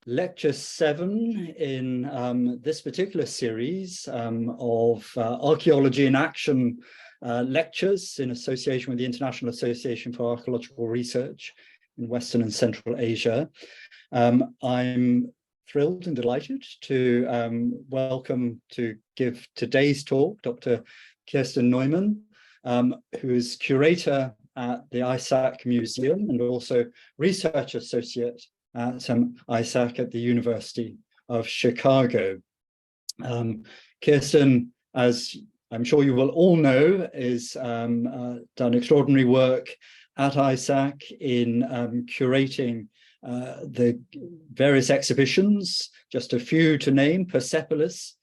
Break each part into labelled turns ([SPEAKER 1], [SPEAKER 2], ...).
[SPEAKER 1] lecture 7 in this particular series of Archaeology in Action lectures in association with the International Association for Archaeological Research in Western and Central Asia. I'm thrilled and delighted to welcome to give today's talk Dr. Kiersten Neumann, who is curator at the ISAC Museum and also research associate at ISAC at the University of Chicago. Kiersten, as I'm sure you will all know, is done extraordinary work at ISAC in curating the various exhibitions, just a few to name: Persepolis,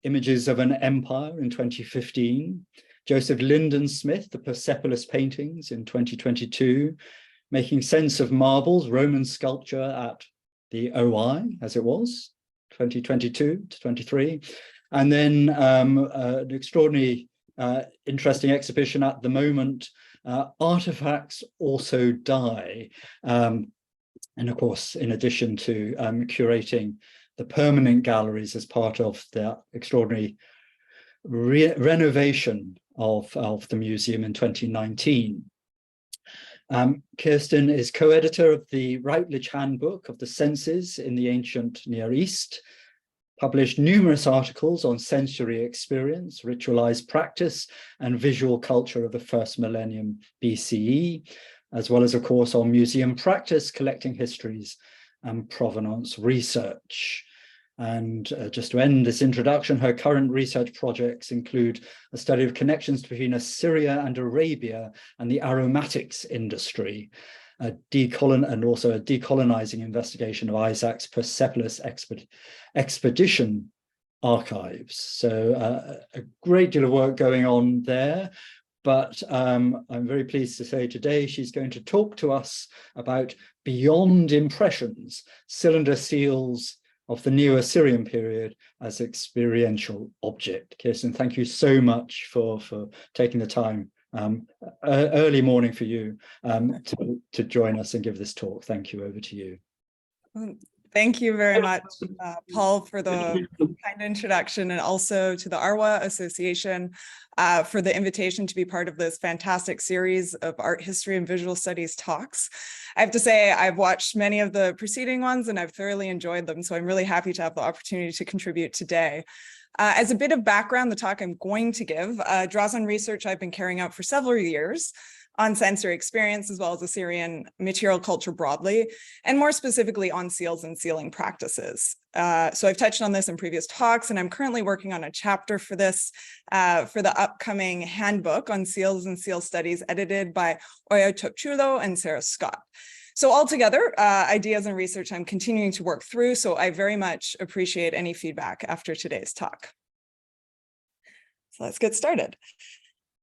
[SPEAKER 1] Images of an Empire in 2015, Joseph Lyndon Smith, the Persepolis paintings in 2022, Making Sense of Marbles, Roman Sculpture at the OI, as it was, 2022 to 23, and then an extraordinary, interesting exhibition at the moment, Artifacts Also Die. And of course, in addition to curating the permanent galleries as part of the extraordinary renovation of the museum in 2019. Kiersten is co-editor of the Routledge Handbook of the Senses in the Ancient Near East, published numerous articles on sensory experience, ritualized practice, and visual culture of the first millennium BCE, as well as, of course, on museum practice, collecting histories, and provenance research. And just to end this introduction, her current research projects include a study of connections between Assyria and Arabia and the aromatics industry, and also a decolonizing investigation of ISAC's Persepolis expedition archives. So a great deal of work going on there. But I'm very pleased to say today she's going to talk to us about Beyond Impressions, Cylinder Seals of the Neo-Assyrian period as experiential object. Kiersten, thank you so much for taking the time, early morning for you, to join us and give this talk. Thank you. Over to you.
[SPEAKER 2] Thank you very much, Paul, for the kind introduction, and also to the ARWA Association for the invitation to be part of this fantastic series of art history and visual studies talks. I have to say, I've watched many of the preceding ones and I've thoroughly enjoyed them, so I'm really happy to have the opportunity to contribute today. As a bit of background, the talk I'm going to give draws on research I've been carrying out for several years on sensory experience, as well as Assyrian material culture broadly, and more specifically on seals and sealing practices. So I've touched on this in previous talks, and I'm currently working on a chapter for this, for the upcoming handbook on seals and seal studies, edited by Oya Tokchulo and Sarah Scott. So altogether, ideas and research I'm continuing to work through, so I very much appreciate any feedback after today's talk. So let's get started.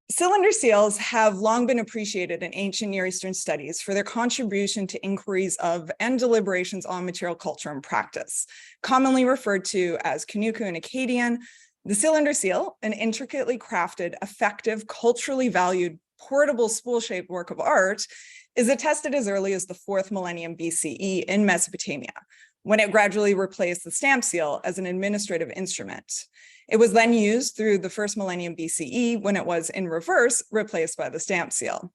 [SPEAKER 2] Cylinder seals have long been appreciated in ancient Near Eastern studies for their contribution to inquiries of and deliberations on material culture and practice. Commonly referred to as Kanuku and Akkadian, the cylinder seal, an intricately crafted, effective, culturally valued, portable spool-shaped work of art, is attested as early as the 4th millennium BCE in Mesopotamia, when it gradually replaced the stamp seal as an administrative instrument. It was then used through the 1st millennium BCE, when it was in reverse replaced by the stamp seal.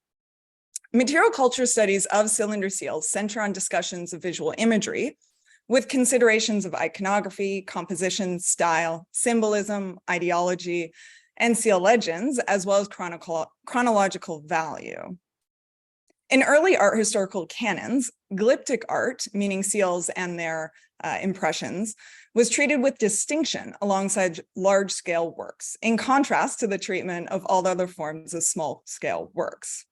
[SPEAKER 2] Material culture studies of cylinder seals center on discussions of visual imagery, with considerations of iconography, composition, style, symbolism, ideology, and seal legends, as well as chronological value. In early art historical canons, glyptic art, meaning seals and their impressions, was treated with distinction alongside large-scale works, in contrast to the treatment of all other forms of small-scale works.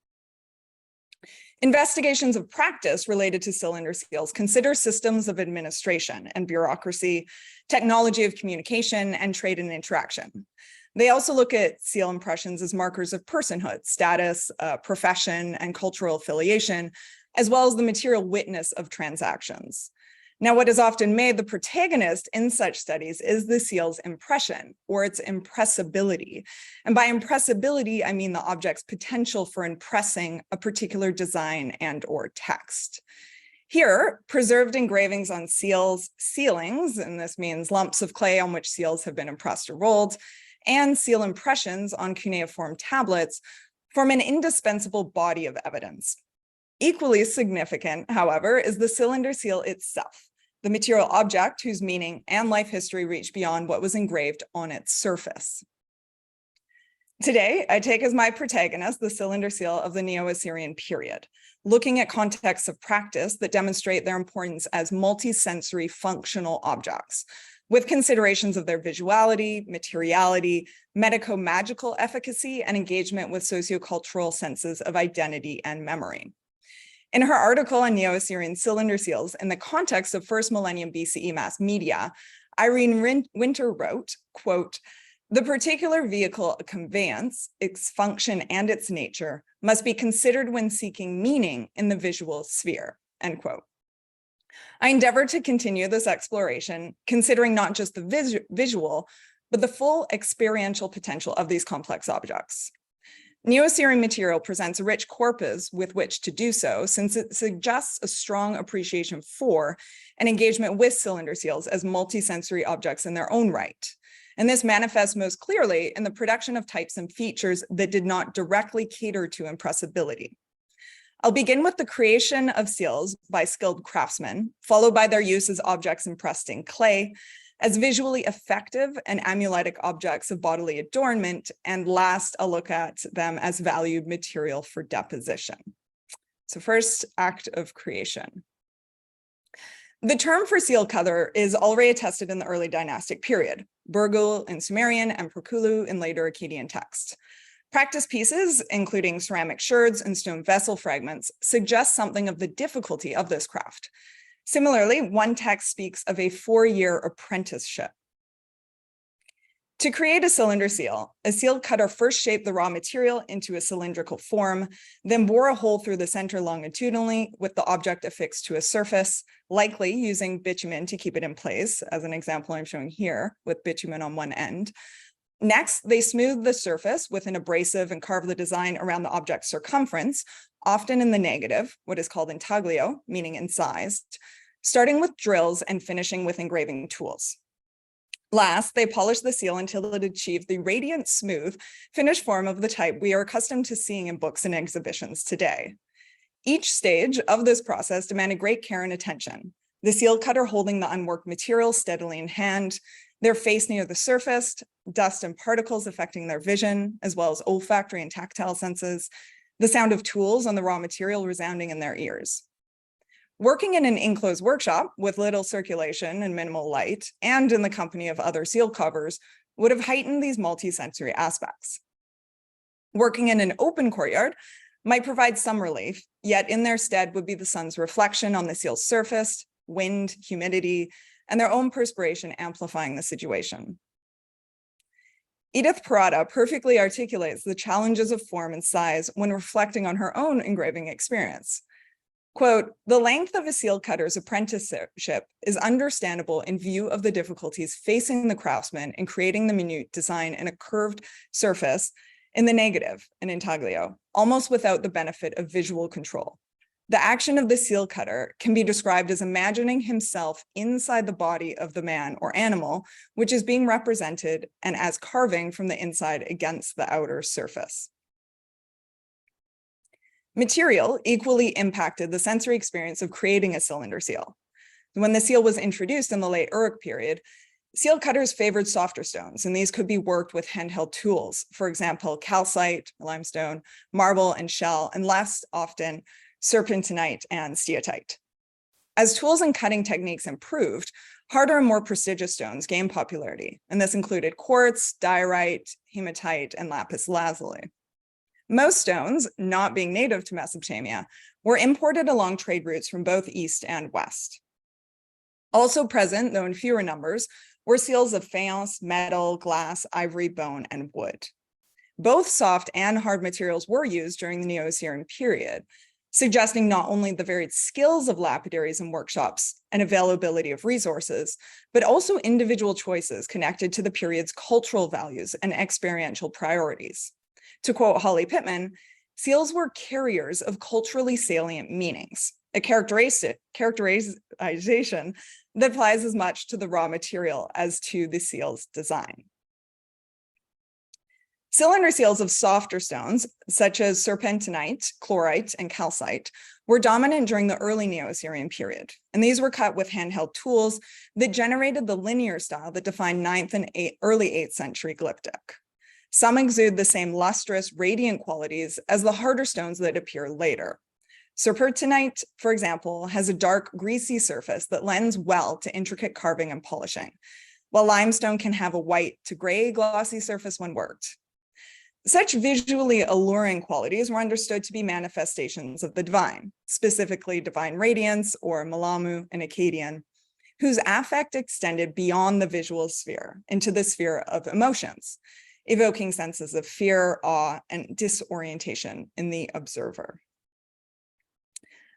[SPEAKER 2] Investigations of practice related to cylinder seals consider systems of administration and bureaucracy, technology of communication, and trade and interaction. They also look at seal impressions as markers of personhood, status, profession, and cultural affiliation, as well as the material witness of transactions. Now, what is often made the protagonist in such studies is the seal's impression, or its impressibility. And by impressibility, I mean the object's potential for impressing a particular design and or text. Here, preserved engravings on seals, sealings, and this means lumps of clay on which seals have been impressed or rolled, and seal impressions on cuneiform tablets form an indispensable body of evidence. Equally significant, however, is the cylinder seal itself, the material object whose meaning and life history reach beyond what was engraved on its surface. Today, I take as my protagonist the cylinder seal of the Neo-Assyrian period, looking at contexts of practice that demonstrate their importance as multisensory functional objects, with considerations of their visuality, materiality, medico-magical efficacy, and engagement with sociocultural senses of identity and memory. In her article on Neo-Assyrian cylinder seals in the context of first millennium BCE mass media, Irene Winter wrote, quote, "The particular vehicle of conveyance, its function and its nature must be considered when seeking meaning in the visual sphere," end quote. I endeavored to continue this exploration, considering not just the visual, but the full experiential potential of these complex objects. Neo-Assyrian material presents a rich corpus with which to do so, since it suggests a strong appreciation for and engagement with cylinder seals as multisensory objects in their own right. And this manifests most clearly in the production of types and features that did not directly cater to impressibility. I'll begin with the creation of seals by skilled craftsmen, followed by their use as objects impressed in clay, as visually effective and amuletic objects of bodily adornment, and last, I'll look at them as valued material for deposition. So first, act of creation. The term for seal cutter is already attested in the early dynastic period, Burgul in Sumerian and Perkulu in later Akkadian texts. Practice pieces, including ceramic sherds and stone vessel fragments, suggest something of the difficulty of this craft. Similarly, one text speaks of a 4-year apprenticeship. To create a cylinder seal, a seal cutter first shaped the raw material into a cylindrical form, then bore a hole through the center longitudinally with the object affixed to a surface, likely using bitumen to keep it in place, as an example I'm showing here, with bitumen on one end. Next, they smooth the surface with an abrasive and carve the design around the object's circumference, often in the negative, what is called intaglio, meaning incised, starting with drills and finishing with engraving tools. Last, they polish the seal until it achieved the radiant, smooth, finished form of the type we are accustomed to seeing in books and exhibitions today. Each stage of this process demanded great care and attention. The seal cutter holding the unworked material steadily in hand, their face near the surface, dust and particles affecting their vision, as well as olfactory and tactile senses, the sound of tools on the raw material resounding in their ears. Working in an enclosed workshop with little circulation and minimal light, and in the company of other seal covers, would have heightened these multisensory aspects. Working in an open courtyard might provide some relief, yet in their stead would be the sun's reflection on the seal's surface, wind, humidity, and their own perspiration amplifying the situation. Edith Parada perfectly articulates the challenges of form and size when reflecting on her own engraving experience. Quote, "The length of a seal cutter's apprenticeship is understandable in view of the difficulties facing the craftsman in creating the minute design in a curved surface in the negative, an intaglio, almost without the benefit of visual control. The action of the seal cutter can be described as imagining himself inside the body of the man or animal, which is being represented, and as carving from the inside against the outer surface." Material equally impacted the sensory experience of creating a cylinder seal. When the seal was introduced in the late Uruk period, seal cutters favored softer stones, and these could be worked with handheld tools, for example, calcite, limestone, marble, and shell, and less often, serpentinite and steatite. As tools and cutting techniques improved, harder and more prestigious stones gained popularity, and this included quartz, diorite, hematite, and lapis lazuli. Most stones, not being native to Mesopotamia, were imported along trade routes from both east and west. Also present, though in fewer numbers, were seals of faience, metal, glass, ivory, bone, and wood. Both soft and hard materials were used during the Neo-Assyrian period, suggesting not only the varied skills of lapidaries and workshops and availability of resources, but also individual choices connected to the period's cultural values and experiential priorities. To quote Holly Pittman, seals were carriers of culturally salient meanings. a characterization that applies as much to the raw material as to the seal's design. Cylinder seals of softer stones, such as serpentinite, chlorite, and calcite, were dominant during the early Neo-Assyrian period, and these were cut with handheld tools that generated the linear style that defined 9th and early 8th century glyptic. Some exude the same lustrous, radiant qualities as the harder stones that appear later. Serpentinite, for example, has a dark, greasy surface that lends well to intricate carving and polishing, while limestone can have a white to gray glossy surface when worked. Such visually alluring qualities were understood to be manifestations of the divine, specifically divine radiance or Malamu in Akkadian, whose affect extended beyond the visual sphere into the sphere of emotions, evoking senses of fear, awe, and disorientation in the observer.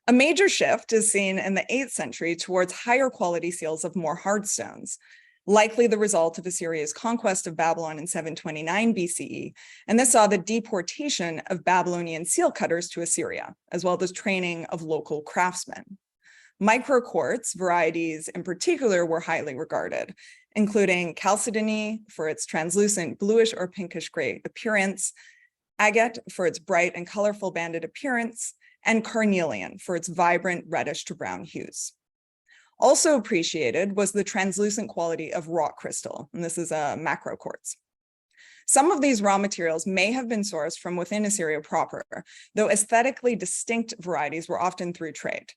[SPEAKER 2] A major shift is seen in the 8th century towards higher quality seals of more hard stones, likely the result of Assyria's conquest of Babylon in 729 BCE, and this saw the deportation of Babylonian seal cutters to Assyria, as well as training of local craftsmen. Microquartz varieties in particular were highly regarded, including chalcedony for its translucent bluish or pinkish gray appearance, agate for its bright and colorful banded appearance, and carnelian for its vibrant reddish to brown hues. Also appreciated was the translucent quality of rock crystal, and this is a macro quartz. Some of these raw materials may have been sourced from within Assyria proper, though aesthetically distinct varieties were often through trade,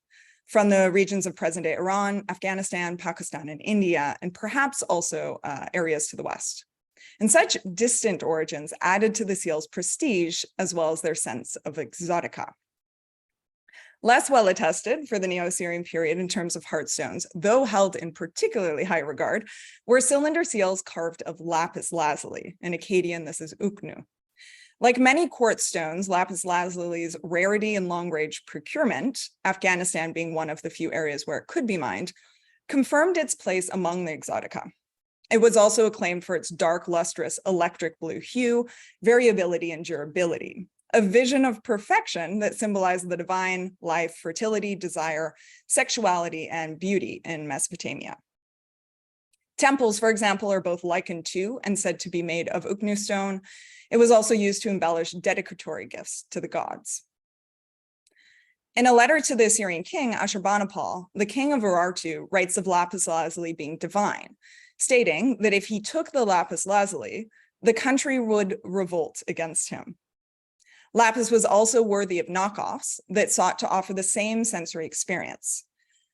[SPEAKER 2] from the regions of present-day Iran, Afghanistan, Pakistan, and India, and perhaps also areas to the west. And such distant origins added to the seal's prestige as well as their sense of exotica. Less well attested for the Neo-Assyrian period in terms of hard stones, though held in particularly high regard, were cylinder seals carved of lapis lazuli. In Akkadian, this is uknu. Like many quartz stones, lapis lazuli's rarity and long-range procurement, Afghanistan being one of the few areas where it could be mined, confirmed its place among the exotica. It was also acclaimed for its dark, lustrous, electric blue hue, variability, and durability. A vision of perfection that symbolized the divine, life, fertility, desire, sexuality, and beauty in Mesopotamia. Temples, for example, are both likened to and said to be made of uknu stone. It was also used to embellish dedicatory gifts to the gods. In a letter to the Assyrian king, Ashurbanipal, the king of Urartu writes of lapis lazuli being divine, stating that if he took the lapis lazuli, the country would revolt against him. Lapis was also worthy of knockoffs that sought to offer the same sensory experience.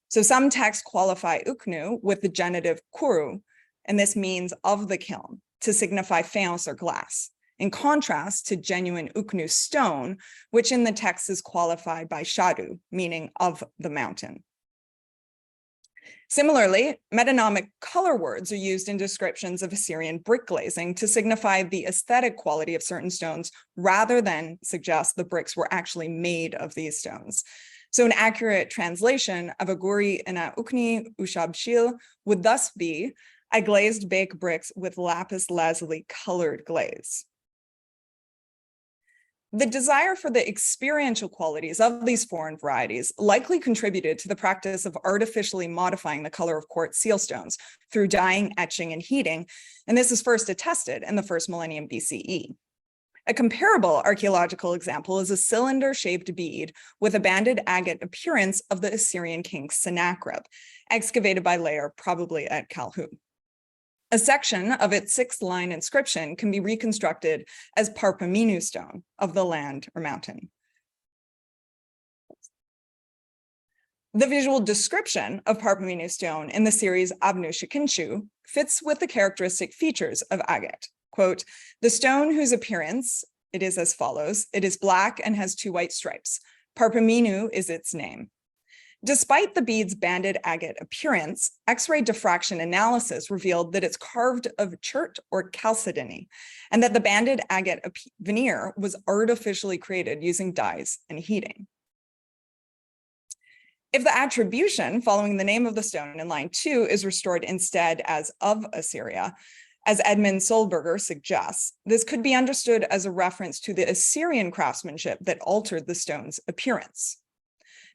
[SPEAKER 2] So some texts qualify uknu with the genitive kuru, and this means of the kiln, to signify faience or glass, in contrast to genuine uknu stone, which in the text is qualified by shadu, meaning of the mountain. Similarly, metonymic color words are used in descriptions of Assyrian brick glazing to signify the aesthetic quality of certain stones rather than suggest the bricks were actually made of these stones. So an accurate translation of aguri ina ukni ushabshil would thus be, I glazed baked bricks with lapis lazuli colored glaze. The desire for the experiential qualities of these foreign varieties likely contributed to the practice of artificially modifying the color of quartz seal stones through dyeing, etching, and heating, and this is first attested in the first millennium BCE. A comparable archaeological example is a cylinder-shaped bead with a banded agate appearance of the Assyrian king Sennacherib, excavated by Layer, probably at Calhoun. A section of its 6-line inscription can be reconstructed as Parpaminu stone of the land or mountain. The visual description of Parpaminu stone in the series Abnu Shikinshu fits with the characteristic features of agate. Quote, the stone whose appearance, it is as follows, it is black and has 2 white stripes. Parpaminu is its name. Despite the bead's banded agate appearance, X-ray diffraction analysis revealed that it's carved of chert or chalcedony, and that the banded agate veneer was artificially created using dyes and heating. If the attribution following the name of the stone in line 2 is restored instead as of Assyria, as Edmund Solberger suggests, this could be understood as a reference to the Assyrian craftsmanship that altered the stone's appearance.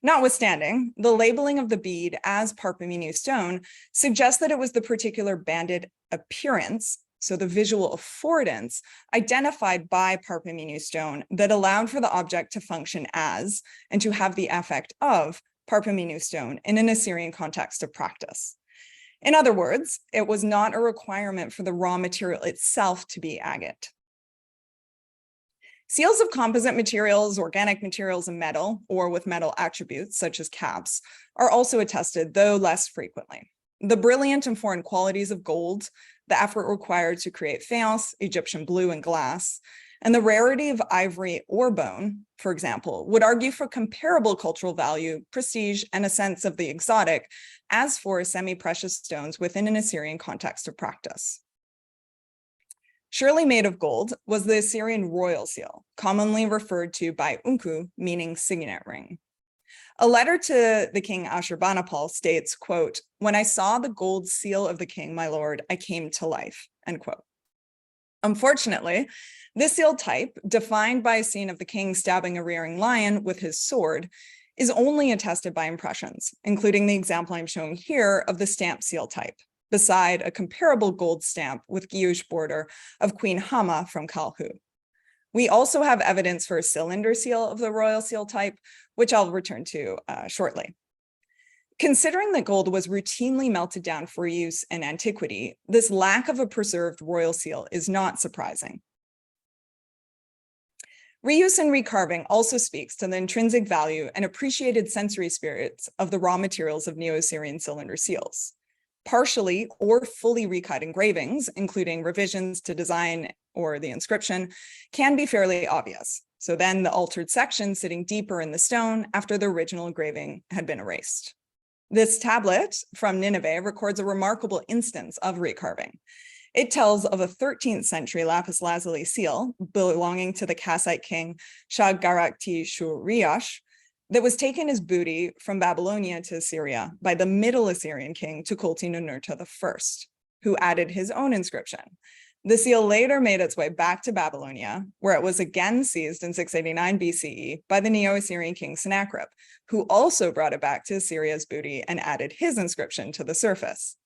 [SPEAKER 2] Notwithstanding, the labeling of the bead as Parpamenu stone suggests that it was the particular banded appearance, so the visual affordance identified by Parpamenu stone, that allowed for the object to function as and to have the effect of Parpamenu stone in an Assyrian context of practice. In other words, it was not a requirement for the raw material itself to be agate. Seals of composite materials, organic materials, and metal, or with metal attributes such as caps, are also attested, though less frequently. The brilliant and foreign qualities of gold, the effort required to create faience, Egyptian blue, and glass, and the rarity of ivory or bone, for example, would argue for comparable cultural value, prestige, and a sense of the exotic as for semi-precious stones within an Assyrian context of practice. Surely made of gold was the Assyrian royal seal, commonly referred to by unku, meaning signet ring. A letter to the king Ashurbanipal states, quote, "When I saw the gold seal of the king, my lord, I came to life," end quote. Unfortunately, this seal type, defined by a scene of the king stabbing a rearing lion with his sword, is only attested by impressions, including the example I'm showing here of the stamp seal type, beside a comparable gold stamp with guilloche border of Queen Hama from Kalhu. We also have evidence for a cylinder seal of the royal seal type, which I'll return to shortly. Considering that gold was routinely melted down for use in antiquity, this lack of a preserved royal seal is not surprising. Reuse and recarving also speaks to the intrinsic value and appreciated sensory spirits of the raw materials of Neo-Assyrian cylinder seals. Partially or fully recut engravings, including revisions to design or the inscription, can be fairly obvious. So then the altered section sitting deeper in the stone after the original engraving had been erased. This tablet from Nineveh records a remarkable instance of recarving. It tells of a 13th century lapis lazuli seal belonging to the Kassite king Shag-Garakti-Shur-Riash that was taken as booty from Babylonia to Assyria by the Middle Assyrian king Tukulti-Ninurta I, who added his own inscription. The seal later made its way back to Babylonia, where it was again seized in 689 BCE by the Neo-Assyrian king Sennacherib, who also brought it back to Assyria's booty and added his inscription to the surface.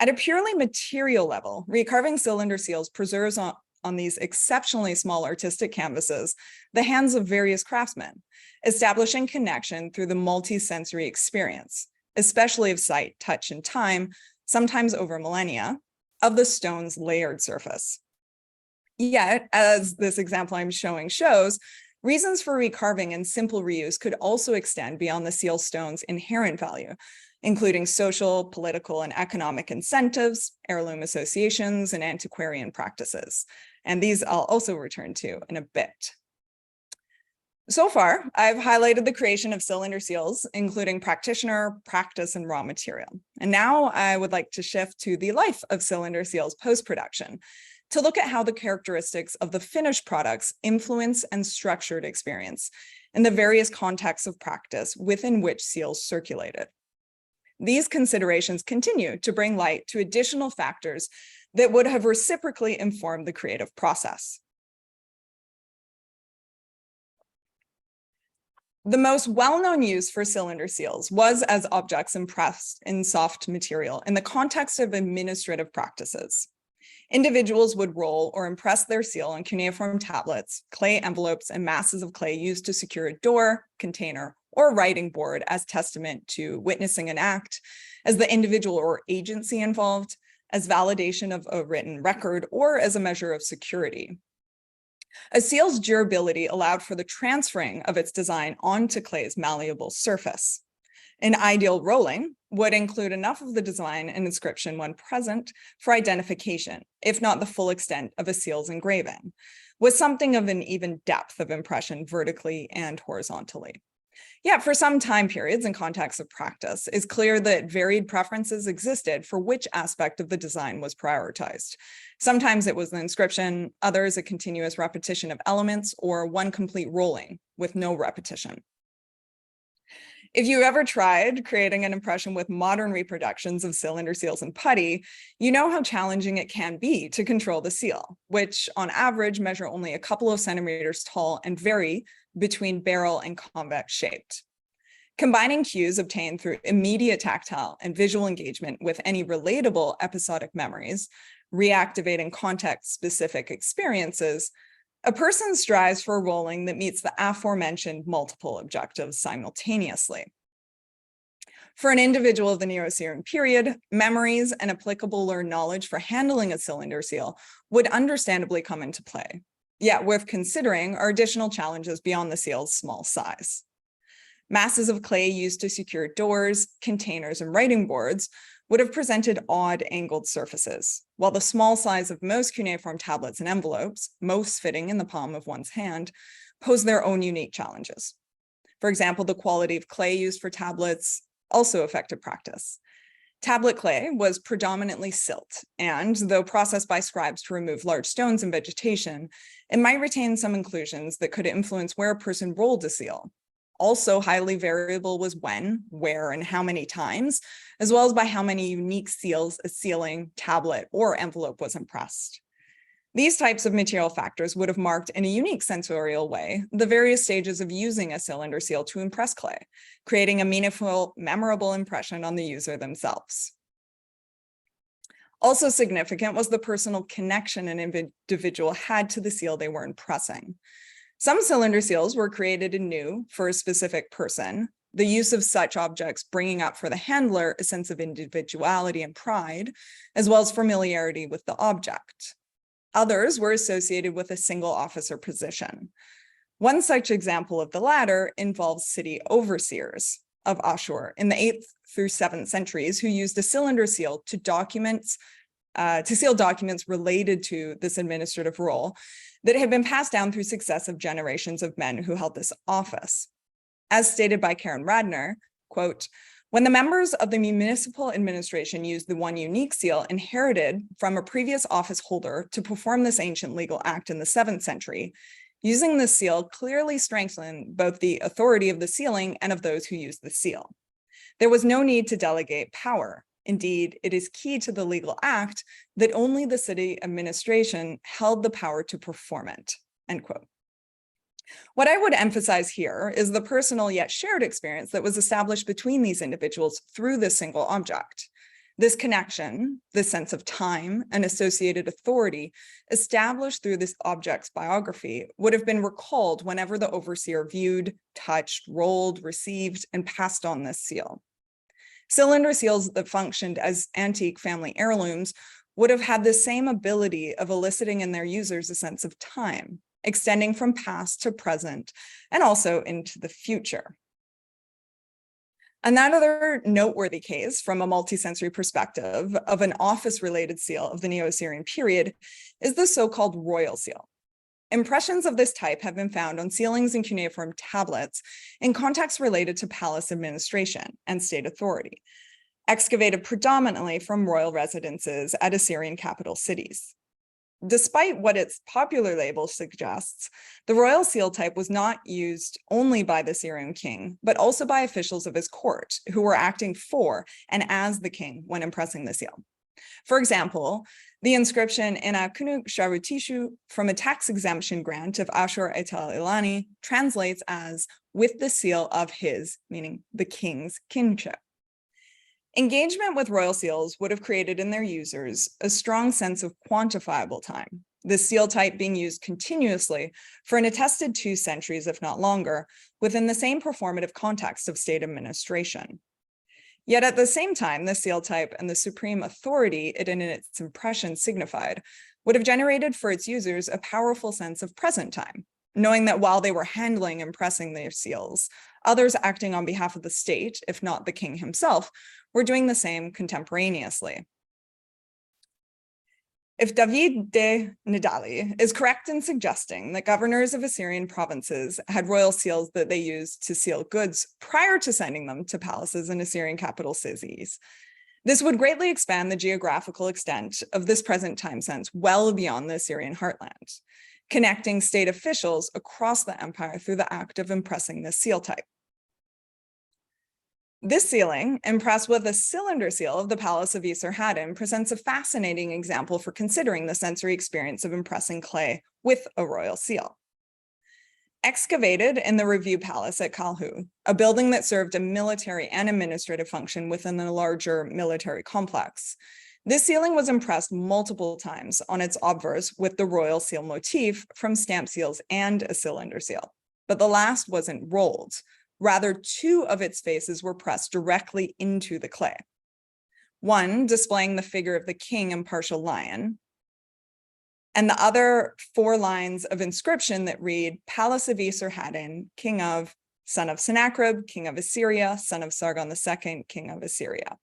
[SPEAKER 2] At a purely material level, recarving cylinder seals preserves on these exceptionally small artistic canvases the hands of various craftsmen, establishing connection through the multi-sensory experience, especially of sight, touch, and time, sometimes over millennia, of the stone's layered surface. Yet, as this example I'm showing shows, reasons for recarving and simple reuse could also extend beyond the seal stone's inherent value, including social, political, and economic incentives, heirloom associations, and antiquarian practices. And these I'll also return to in a bit. So far, I've highlighted the creation of cylinder seals, including practitioner, practice, and raw material. And now I would like to shift to the life of cylinder seals post-production to look at how the characteristics of the finished products influence and structured experience in the various contexts of practice within which seals circulated. These considerations continue to bring light to additional factors that would have reciprocally informed the creative process. The most well-known use for cylinder seals was as objects impressed in soft material in the context of administrative practices. Individuals would roll or impress their seal on cuneiform tablets, clay envelopes, and masses of clay used to secure a door, container, or writing board as testament to witnessing an act, as the individual or agency involved, as validation of a written record, or as a measure of security. A seal's durability allowed for the transferring of its design onto clay's malleable surface. An ideal rolling would include enough of the design and inscription when present for identification, if not the full extent of a seal's engraving, with something of an even depth of impression vertically and horizontally. Yet for some time periods and contexts of practice, it's clear that varied preferences existed for which aspect of the design was prioritized. Sometimes it was the inscription, others a continuous repetition of elements, or one complete rolling with no repetition. If you ever tried creating an impression with modern reproductions of cylinder seals and putty, you know how challenging it can be to control the seal, which on average measure only a couple of centimeters tall and vary between barrel and convex shaped. Combining cues obtained through immediate tactile and visual engagement with any relatable episodic memories, reactivating context-specific experiences, a person strives for a rolling that meets the aforementioned multiple objectives simultaneously. For an individual of the Neo-Assyrian period, memories and applicable learned knowledge for handling a cylinder seal would understandably come into play. Yet worth considering are additional challenges beyond the seal's small size. Masses of clay used to secure doors, containers, and writing boards would have presented odd angled surfaces, while the small size of most cuneiform tablets and envelopes, most fitting in the palm of one's hand, pose their own unique challenges. For example, the quality of clay used for tablets also affected practice. Tablet clay was predominantly silt, and though processed by scribes to remove large stones and vegetation, it might retain some inclusions that could influence where a person rolled a seal. Also highly variable was when, where, and how many times, as well as by how many unique seals a sealing, tablet, or envelope was impressed. These types of material factors would have marked in a unique sensorial way the various stages of using a cylinder seal to impress clay, creating a meaningful, memorable impression on the user themselves. Also significant was the personal connection an individual had to the seal they were impressing. Some cylinder seals were created anew for a specific person, the use of such objects bringing up for the handler a sense of individuality and pride, as well as familiarity with the object. Others were associated with a single officer position. One such example of the latter involves city overseers of Ashur in the 8th through 7th centuries who used a cylinder seal to seal documents related to this administrative role that had been passed down through successive generations of men who held this office. As stated by Karen Radner, quote, "When the members of the municipal administration used the one unique seal inherited from a previous office holder to perform this ancient legal act in the 7th century, using this seal clearly strengthened both the authority of the sealing and of those who used the seal. There was no need to delegate power. Indeed, it is key to the legal act that only the city administration held the power to perform it," end quote. What I would emphasize here is the personal yet shared experience that was established between these individuals through this single object. This connection, this sense of time and associated authority established through this object's biography would have been recalled whenever the overseer viewed, touched, rolled, received, and passed on this seal. Cylinder seals that functioned as antique family heirlooms would have had the same ability of eliciting in their users a sense of time, extending from past to present and also into the future. Another noteworthy case from a multisensory perspective of an office-related seal of the Neo-Assyrian period is the so-called royal seal. Impressions of this type have been found on sealings and cuneiform tablets in contexts related to palace administration and state authority, excavated predominantly from royal residences at Assyrian capital cities. Despite what its popular label suggests, the royal seal type was not used only by the Assyrian king, but also by officials of his court who were acting for and as the king when impressing the seal. For example, the inscription in a Kunuk Sharutishu from a tax exemption grant of Ashur Etel Ilani translates as "with the seal of his," meaning the king's kingship. Engagement with royal seals would have created in their users a strong sense of quantifiable time, this seal type being used continuously for an attested 2 centuries, if not longer, within the same performative context of state administration. Yet at the same time, the seal type and the supreme authority it in its impression signified would have generated for its users a powerful sense of present time, knowing that while they were handling and pressing their seals, others acting on behalf of the state, if not the king himself, were doing the same contemporaneously. If David de Nidali is correct in suggesting that governors of Assyrian provinces had royal seals that they used to seal goods prior to sending them to palaces in Assyrian capital cities, this would greatly expand the geographical extent of this present time sense well beyond the Assyrian heartland, connecting state officials across the empire through the act of impressing this seal type. This sealing, impressed with a cylinder seal of the Palace of Esarhaddon, presents a fascinating example for considering the sensory experience of impressing clay with a royal seal. Excavated in the Review Palace at Kalhu, a building that served a military and administrative function within the larger military complex. This ceiling was impressed multiple times on its obverse with the royal seal motif from stamp seals and a cylinder seal, but the last wasn't rolled. Rather, two of its faces were pressed directly into the clay. One displaying the figure of the king and partial lion, and the other 4 lines of inscription that read, Palace of Esarhaddon, king of, son of Sennacherib, king of Assyria, son of Sargon II, king of Assyria.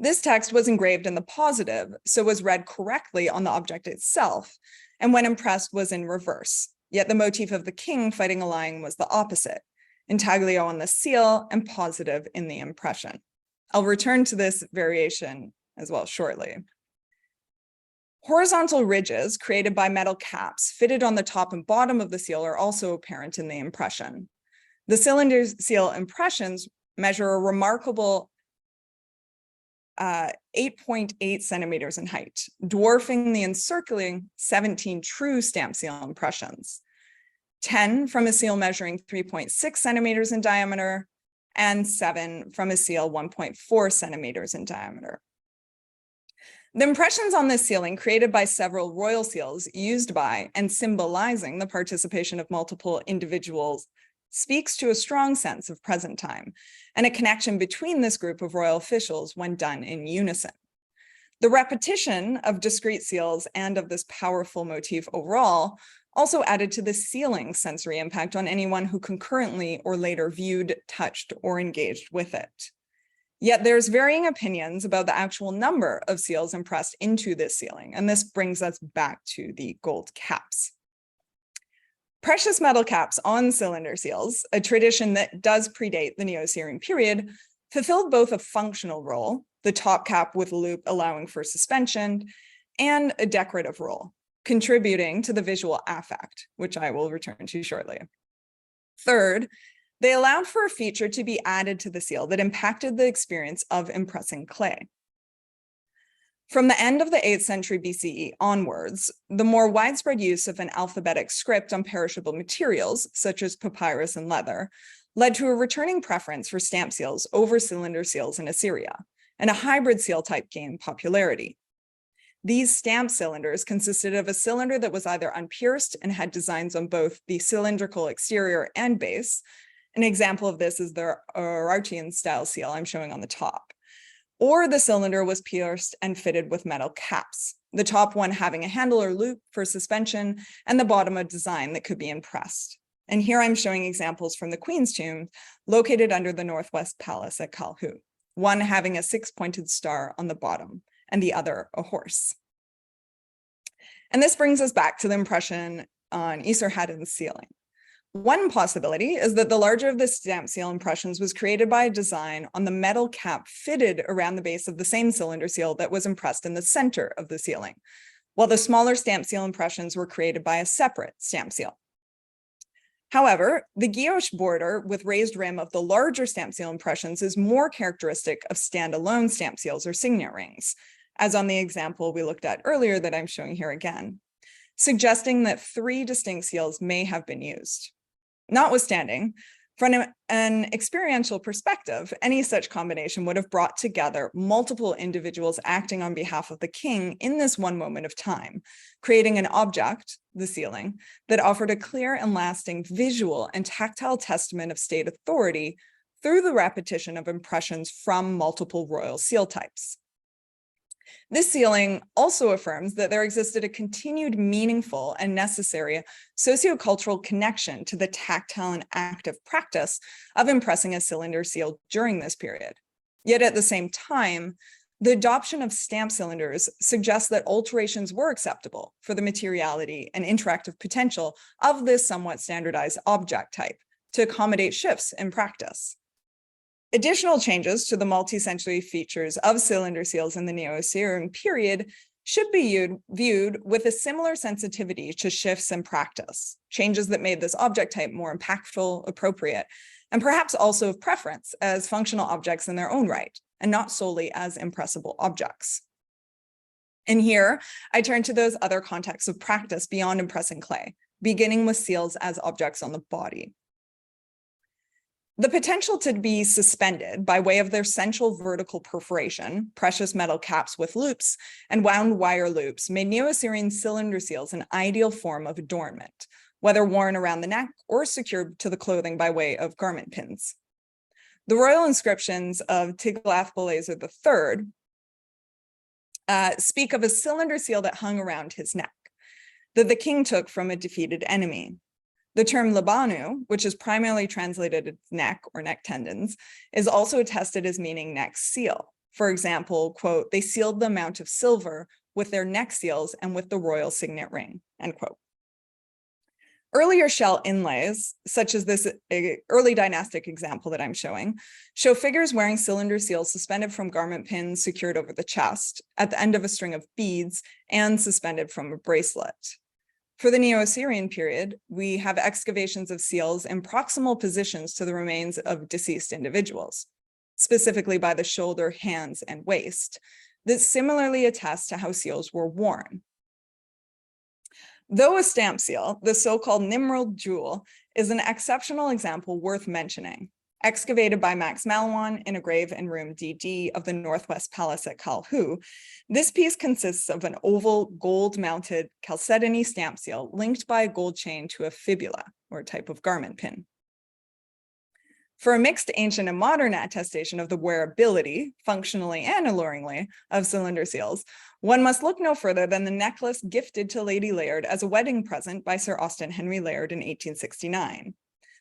[SPEAKER 2] This text was engraved in the positive, so was read correctly on the object itself, and when impressed was in reverse. Yet the motif of the king fighting a lion was the opposite, intaglio on the seal and positive in the impression. I'll return to this variation as well shortly. Horizontal ridges created by metal caps fitted on the top and bottom of the seal are also apparent in the impression. The cylinder seal impressions measure a remarkable 8.8 centimeters in height, dwarfing the encircling 17 true stamp seal impressions, 10 from a seal measuring 3.6 centimeters in diameter, and 7 from a seal 1.4 centimeters in diameter. The impressions on this ceiling, created by several royal seals used by and symbolizing the participation of multiple individuals, speaks to a strong sense of present time and a connection between this group of royal officials when done in unison. The repetition of discrete seals and of this powerful motif overall also added to the ceiling's sensory impact on anyone who concurrently or later viewed, touched, or engaged with it. Yet there's varying opinions about the actual number of seals impressed into this ceiling, and this brings us back to the gold caps. Precious metal caps on cylinder seals, a tradition that does predate the Neo-Assyrian period, fulfilled both a functional role, the top cap with a loop allowing for suspension, and a decorative role, contributing to the visual affect, which I will return to shortly. Third, they allowed for a feature to be added to the seal that impacted the experience of impressing clay. From the end of the 8th century BCE onwards, the more widespread use of an alphabetic script on perishable materials, such as papyrus and leather, led to a returning preference for stamp seals over cylinder seals in Assyria, and a hybrid seal type gained popularity. These stamp cylinders consisted of a cylinder that was either unpierced and had designs on both the cylindrical exterior and base. An example of this is the Archaeological style seal I'm showing on the top. Or the cylinder was pierced and fitted with metal caps, the top one having a handle or loop for suspension and the bottom a design that could be impressed. And here I'm showing examples from the Queen's Tomb located under the Northwest Palace at Kalhu, one having a 6-pointed star on the bottom and the other a horse. And this brings us back to the impression on Esarhaddon's ceiling. One possibility is that the larger of the stamp seal impressions was created by a design on the metal cap fitted around the base of the same cylinder seal that was impressed in the center of the ceiling, while the smaller stamp seal impressions were created by a separate stamp seal. However, the guilloche border with raised rim of the larger stamp seal impressions is more characteristic of standalone stamp seals or signet rings, as on the example we looked at earlier that I'm showing here again, suggesting that 3 distinct seals may have been used. Notwithstanding, from an experiential perspective, any such combination would have brought together multiple individuals acting on behalf of the king in this one moment of time, creating an object, the ceiling, that offered a clear and lasting visual and tactile testament of state authority through the repetition of impressions from multiple royal seal types. This ceiling also affirms that there existed a continued meaningful and necessary sociocultural connection to the tactile and active practice of impressing a cylinder seal during this period. Yet at the same time, the adoption of stamp cylinders suggests that alterations were acceptable for the materiality and interactive potential of this somewhat standardized object type to accommodate shifts in practice. Additional changes to the multi-century features of cylinder seals in the Neo-Assyrian period should be viewed with a similar sensitivity to shifts in practice, changes that made this object type more impactful, appropriate, and perhaps also of preference as functional objects in their own right, and not solely as impressible objects. And here, I turn to those other contexts of practice beyond impressing clay, beginning with seals as objects on the body. The potential to be suspended by way of their central vertical perforation, precious metal caps with loops, and wound wire loops made Neo-Assyrian cylinder seals an ideal form of adornment, whether worn around the neck or secured to the clothing by way of garment pins. The royal inscriptions of Tiglath-Pileser III speak of a cylinder seal that hung around his neck, that the king took from a defeated enemy. The term labanu, which is primarily translated as neck or neck tendons, is also attested as meaning neck seal. For example, quote, "They sealed the amount of silver with their neck seals and with the royal signet ring," end quote. Earlier shell inlays, such as this early dynastic example that I'm showing, show figures wearing cylinder seals suspended from garment pins secured over the chest, at the end of a string of beads, and suspended from a bracelet. For the Neo-Assyrian period, we have excavations of seals in proximal positions to the remains of deceased individuals, specifically by the shoulder, hands, and waist, that similarly attest to how seals were worn. Though a stamp seal, the so-called Nimrod jewel is an exceptional example worth mentioning. Excavated by Max Malawan in a grave in room DD of the Northwest Palace at Kalhu, this piece consists of an oval gold-mounted chalcedony stamp seal linked by a gold chain to a fibula, or a type of garment pin. For a mixed ancient and modern attestation of the wearability, functionally and alluringly, of cylinder seals, one must look no further than the necklace gifted to Lady Layard as a wedding present by Sir Austen Henry Layard in 1869.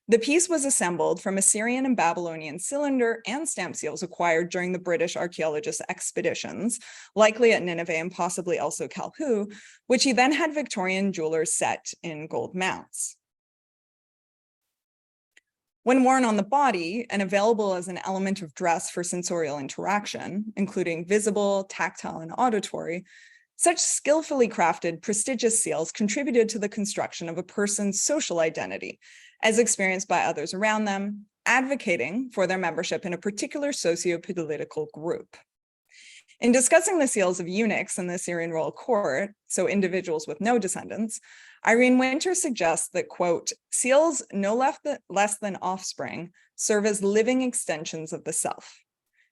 [SPEAKER 2] The piece was assembled from Assyrian and Babylonian cylinder and stamp seals acquired during the British archaeologist expeditions, likely at Nineveh and possibly also Kalhu, which he then had Victorian jewelers set in gold mounts. When worn on the body and available as an element of dress for sensorial interaction, including visible, tactile, and auditory, such skillfully crafted, prestigious seals contributed to the construction of a person's social identity, as experienced by others around them, advocating for their membership in a particular socio-political group. In discussing the seals of eunuchs in the Assyrian royal court, so individuals with no descendants, Irene Winter suggests that, quote, "Seals no less than offspring serve as living extensions of the self."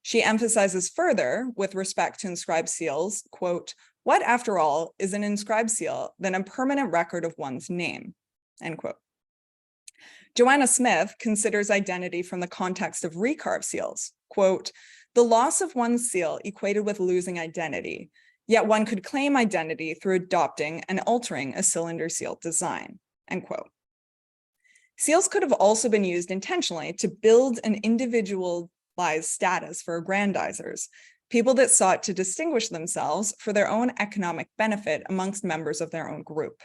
[SPEAKER 2] She emphasizes further, with respect to inscribed seals, quote, "What, after all, is an inscribed seal than a permanent record of one's name," end quote. Joanna Smith considers identity from the context of recarved seals, quote, "The loss of one's seal equated with losing identity, yet one could claim identity through adopting and altering a cylinder seal design," end quote. Seals could have also been used intentionally to build an individualized status for aggrandizers, people that sought to distinguish themselves for their own economic benefit amongst members of their own group.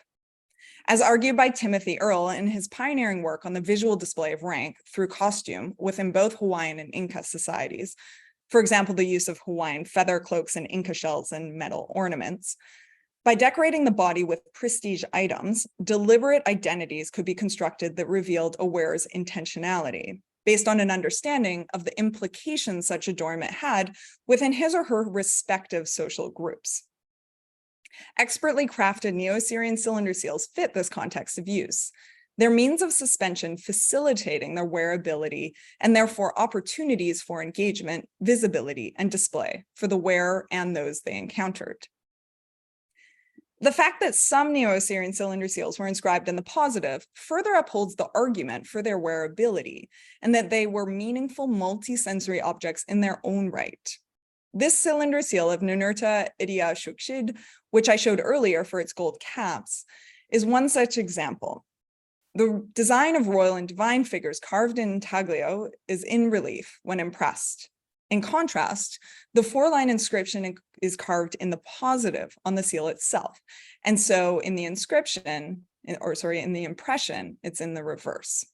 [SPEAKER 2] As argued by Timothy Earle in his pioneering work on the visual display of rank through costume within both Hawaiian and Inca societies, for example, the use of Hawaiian feather cloaks and Inca shells and metal ornaments, by decorating the body with prestige items, deliberate identities could be constructed that revealed a wearer's intentionality, based on an understanding of the implications such adornment had within his or her respective social groups. Expertly crafted Neo-Assyrian cylinder seals fit this context of use, their means of suspension facilitating their wearability and therefore opportunities for engagement, visibility, and display for the wearer and those they encountered. The fact that some Neo-Assyrian cylinder seals were inscribed in the positive further upholds the argument for their wearability and that they were meaningful multi-sensory objects in their own right. This cylinder seal of Ninurta Idia Shukshid, which I showed earlier for its gold caps, is one such example. The design of royal and divine figures carved in intaglio is in relief when impressed. In contrast, the four-line inscription is carved in the positive on the seal itself. And so in the inscription, in the impression, it's in the reverse.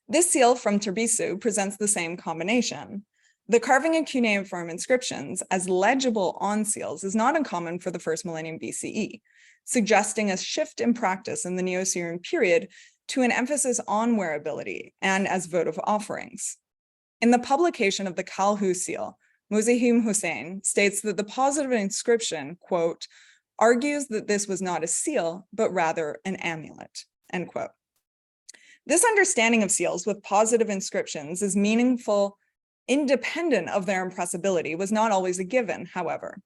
[SPEAKER 2] This seal from Terbisu presents the same combination. The carving in cuneiform inscriptions as legible on seals is not uncommon for the first millennium BCE, suggesting a shift in practice in the Neo-Assyrian period to an emphasis on wearability and as votive offerings. In the publication of the Kalhu seal, Muzahim Hussein states that the positive inscription, quote, argues that this was not a seal, but rather an amulet, end quote. This understanding of seals with positive inscriptions is meaningful, independent of their impressibility, was not always a given, however.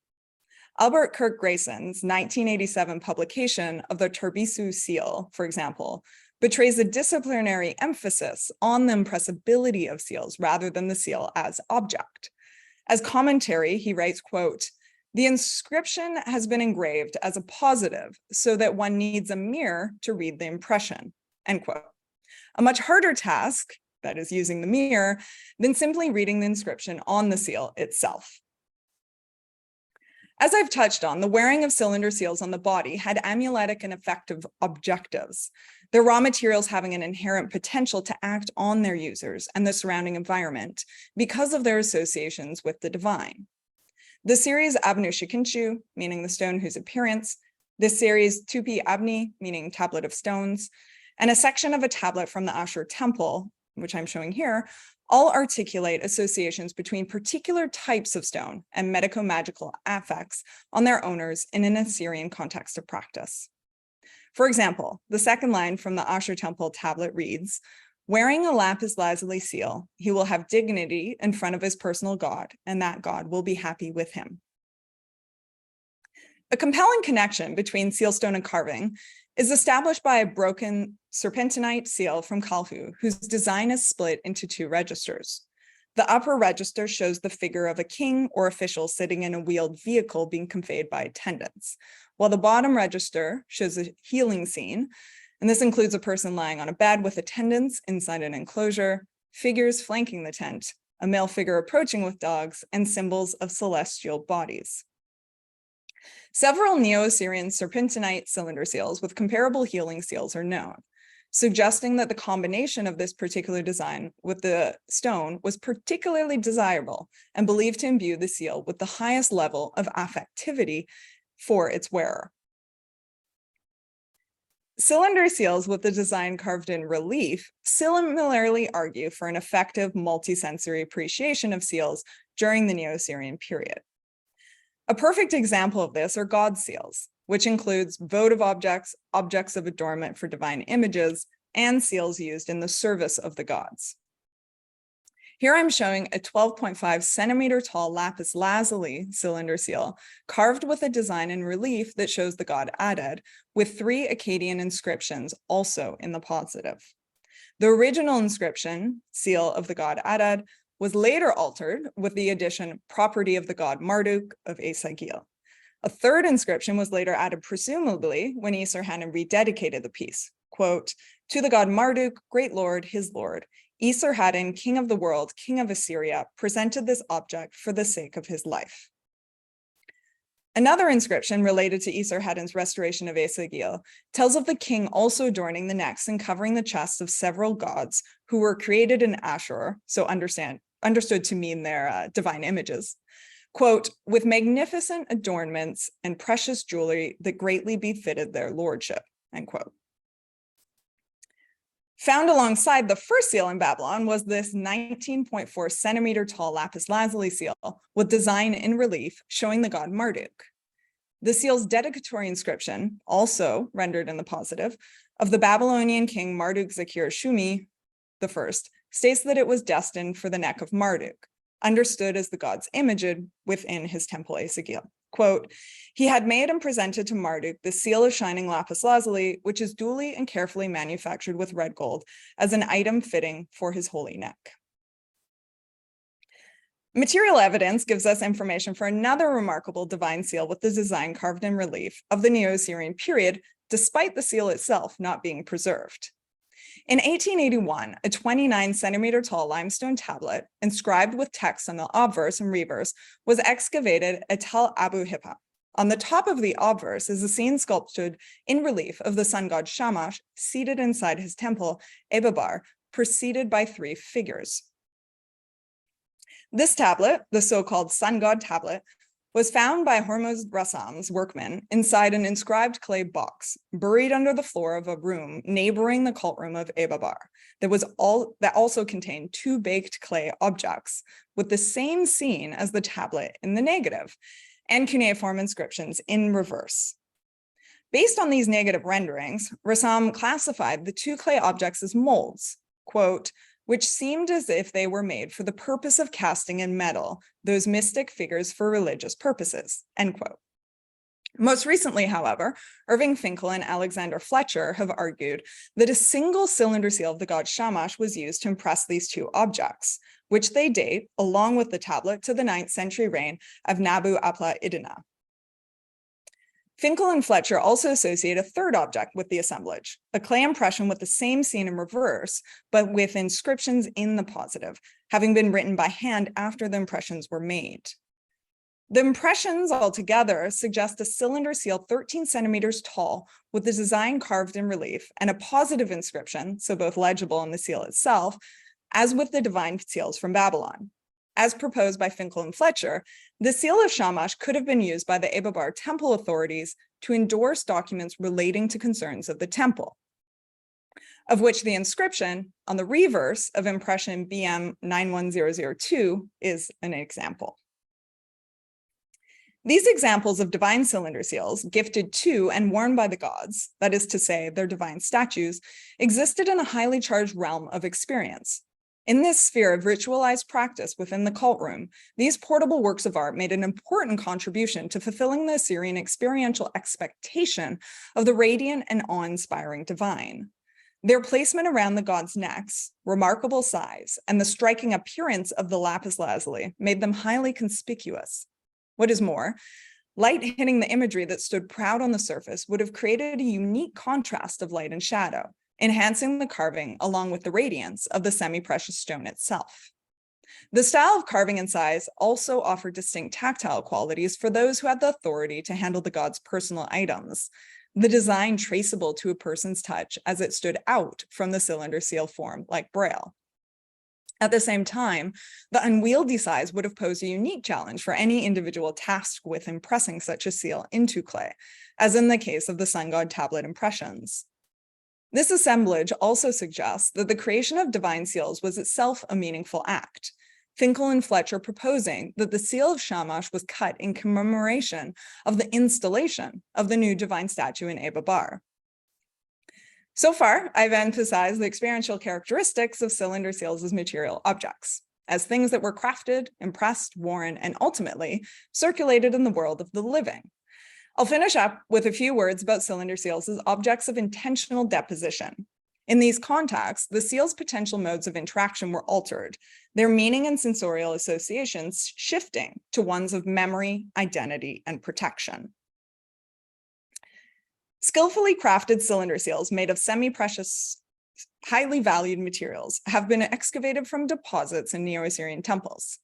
[SPEAKER 2] Albert Kirk Grayson's 1987 publication of the Tarbisu seal, for example, betrays a disciplinary emphasis on the impressibility of seals rather than the seal as object. As commentary, he writes, quote, "The inscription has been engraved as a positive so that one needs a mirror to read the impression," end quote. A much harder task, that is using the mirror, than simply reading the inscription on the seal itself. As I've touched on, the wearing of cylinder seals on the body had amuletic and effective objectives, their raw materials having an inherent potential to act on their users and the surrounding environment because of their associations with the divine. The series Abnu Shikinchu, meaning the stone whose appearance, this series Tupi Abni, meaning tablet of stones, and a section of a tablet from the Ashur temple, which I'm showing here, all articulate associations between particular types of stone and medico-magical affects on their owners in an Assyrian context of practice. For example, the second line from the Ashur temple tablet reads, "Wearing a lapis lazuli seal, he will have dignity in front of his personal god, and that god will be happy with him." A compelling connection between sealstone and carving is established by a broken serpentinite seal from Kalhu, whose design is split into two registers. The upper register shows the figure of a king or official sitting in a wheeled vehicle being conveyed by attendants, while the bottom register shows a healing scene, and this includes a person lying on a bed with attendants inside an enclosure, figures flanking the tent, a male figure approaching with dogs, and symbols of celestial bodies. Several Neo-Assyrian serpentinite cylinder seals with comparable healing seals are known, suggesting that the combination of this particular design with the stone was particularly desirable and believed to imbue the seal with the highest level of affectivity for its wearer. Cylinder seals with the design carved in relief similarly argue for an effective multisensory appreciation of seals during the Neo-Assyrian period. A perfect example of this are god seals, which includes votive objects, objects of adornment for divine images, and seals used in the service of the gods. Here I'm showing a 12.5 centimeter tall lapis lazuli cylinder seal carved with a design in relief that shows the god Adad, with 3 Akkadian inscriptions also in the positive. The original inscription, seal of the god Adad, was later altered with the addition property of the god Marduk of Esagil. A third inscription was later added presumably when Esarhaddon rededicated the piece. Quote, "To the god Marduk, great lord, his lord, Esarhaddon, king of the world, king of Assyria, presented this object for the sake of his life." Another inscription related to Esarhaddon's restoration of Esagil tells of the king also adorning the necks and covering the chests of several gods who were created in Ashur, so understood to mean their divine images. Quote, "with magnificent adornments and precious jewelry that greatly befitted their lordship," end quote. Found alongside the first seal in Babylon was this 19.4 centimeter tall lapis lazuli seal with design in relief showing the god Marduk. The seal's dedicatory inscription, also rendered in the positive, of the Babylonian king Marduk Zakir Shumi I, states that it was destined for the neck of Marduk, understood as the god's image within his temple Esagil. Quote, "He had made and presented to Marduk the seal of shining lapis lazuli, which is duly and carefully manufactured with red gold as an item fitting for his holy neck." Material evidence gives us information for another remarkable divine seal with the design carved in relief of the Neo-Assyrian period, despite the seal itself not being preserved. In 1881, a 29 centimeter tall limestone tablet inscribed with text on the obverse and reverse was excavated at Tel Abu Hippa. On the top of the obverse is a scene sculptured in relief of the sun god Shamash seated inside his temple, Ebabar, preceded by 3 figures. This tablet, the so-called sun god tablet, was found by Hormuz Rassam's workmen inside an inscribed clay box buried under the floor of a room neighboring the cult room of Ebabar that also contained 2 baked clay objects with the same scene as the tablet in the negative and cuneiform inscriptions in reverse. Based on these negative renderings, Rassam classified the two clay objects as molds, quote, which seemed as if they were made for the purpose of casting in metal those mystic figures for religious purposes, end quote. Most recently, however, Irving Finkel and Alexander Fletcher have argued that a single cylinder seal of the god Shamash was used to impress these two objects, which they date, along with the tablet, to the 9th century reign of Nabu Apla Iddina. Finkel and Fletcher also associate a third object with the assemblage, a clay impression with the same scene in reverse, but with inscriptions in the positive, having been written by hand after the impressions were made. The impressions altogether suggest a cylinder seal 13 centimeters tall with the design carved in relief and a positive inscription, so both legible in the seal itself, as with the divine seals from Babylon. As proposed by Finkel and Fletcher, the seal of Shamash could have been used by the Ababar temple authorities to endorse documents relating to concerns of the temple, of which the inscription on the reverse of impression BM 91002 is an example. These examples of divine cylinder seals gifted to and worn by the gods, that is to say, their divine statues, existed in a highly charged realm of experience. In this sphere of ritualized practice within the cult room, these portable works of art made an important contribution to fulfilling the Assyrian experiential expectation of the radiant and awe-inspiring divine. Their placement around the gods' necks, remarkable size, and the striking appearance of the lapis lazuli made them highly conspicuous. What is more, light hitting the imagery that stood proud on the surface would have created a unique contrast of light and shadow, enhancing the carving along with the radiance of the semi-precious stone itself. The style of carving and size also offered distinct tactile qualities for those who had the authority to handle the god's personal items, the design traceable to a person's touch as it stood out from the cylinder seal form like braille. At the same time, the unwieldy size would have posed a unique challenge for any individual tasked with impressing such a seal into clay, as in the case of the sun god tablet impressions. This assemblage also suggests that the creation of divine seals was itself a meaningful act, Finkel and Fletcher proposing that the seal of Shamash was cut in commemoration of the installation of the new divine statue in Ababar. So far, I've emphasized the experiential characteristics of cylinder seals as material objects, as things that were crafted, impressed, worn, and ultimately circulated in the world of the living. I'll finish up with a few words about cylinder seals as objects of intentional deposition. In these contexts, the seal's potential modes of interaction were altered, their meaning and sensorial associations shifting to ones of memory, identity, and protection. Skillfully crafted cylinder seals made of semi-precious, highly valued materials have been excavated from deposits in Neo-Assyrian temples.